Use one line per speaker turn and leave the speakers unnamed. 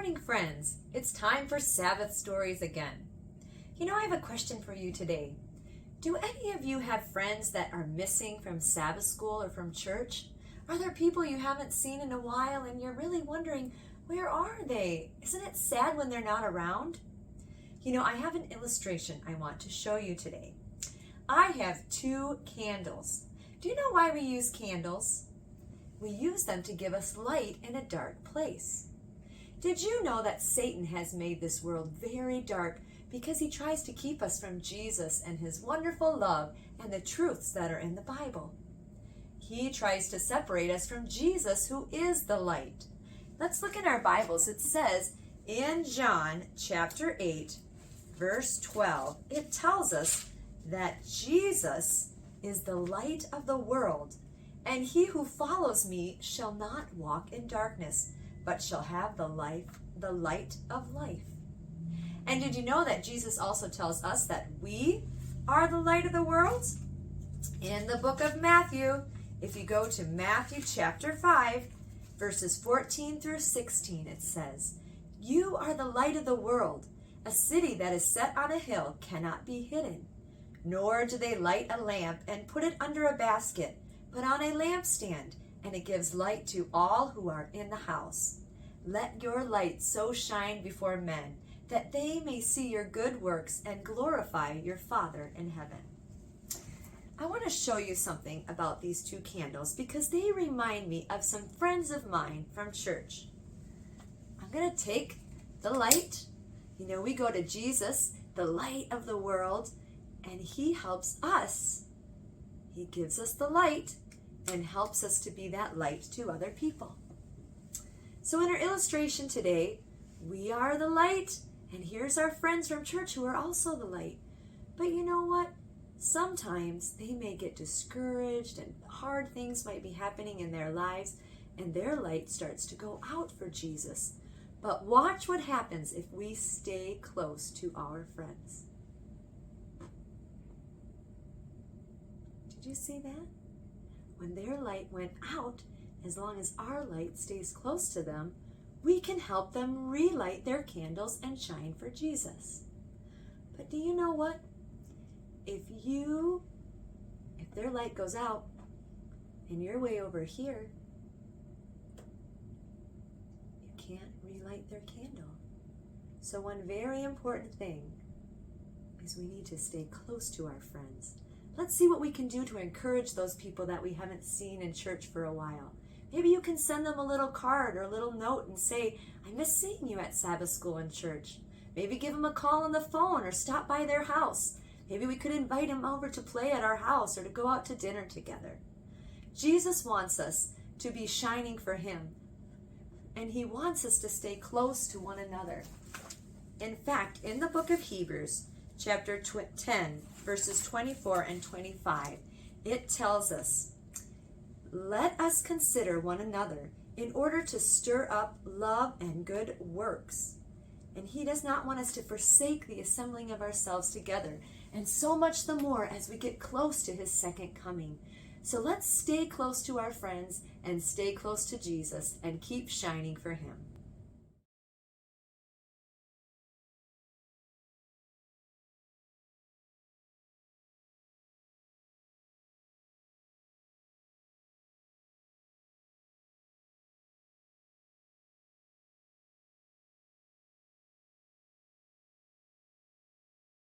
morning, friends. It's time for Sabbath stories again. I have a question for you today. Do any of you have friends that are missing from Sabbath school or from church? Are there people you haven't seen in a while and you're really wondering, where are they? Isn't it sad when they're not around? I have an illustration I want to show you today. I have 2 candles. Do you know why we use candles? We use them to give us light in a dark place. Did you know that Satan has made this world very dark because he tries to keep us from Jesus and his wonderful love and the truths that are in the Bible? He tries to separate us from Jesus, who is the light. Let's look in our Bibles. It says in John chapter 8, verse 12, it tells us that Jesus is the light of the world, and he who follows me shall not walk in darkness, but shall have the light of life. And did you know that Jesus also tells us that we are the light of the world? In the book of Matthew, if you go to Matthew chapter 5, verses 14 through 16, it says, "You are the light of the world. A city that is set on a hill cannot be hidden. Nor do they light a lamp and put it under a basket, but on a lampstand, and it gives light to all who are in the house. Let your light so shine before men, that they may see your good works and glorify your Father in heaven." I want to show you something about these 2 candles because they remind me of some friends of mine from church. I'm going to take the light. We go to Jesus, the light of the world, and he helps us. He gives us the light and helps us to be that light to other people. So in our illustration today, we are the light, and here's our friends from church who are also the light. But you know what? Sometimes they may get discouraged and hard things might be happening in their lives, and their light starts to go out for Jesus. But watch what happens if we stay close to our friends. Did you see that? When their light went out, as long as our light stays close to them, we can help them relight their candles and shine for Jesus. But do you know what? If their light goes out and you're way over here, you can't relight their candle. So one very important thing is we need to stay close to our friends. Let's see what we can do to encourage those people that we haven't seen in church for a while. Maybe you can send them a little card or a little note and say, "I miss seeing you at Sabbath school and church." Maybe give them a call on the phone or stop by their house. Maybe we could invite them over to play at our house or to go out to dinner together. Jesus wants us to be shining for him, and he wants us to stay close to one another. In fact, in the book of Hebrews, chapter 10, verses 24 and 25, it tells us, "Let us consider one another in order to stir up love and good works." And he does not want us to forsake the assembling of ourselves together, and so much the more as we get close to his second coming. So let's stay close to our friends and stay close to Jesus and keep shining for him.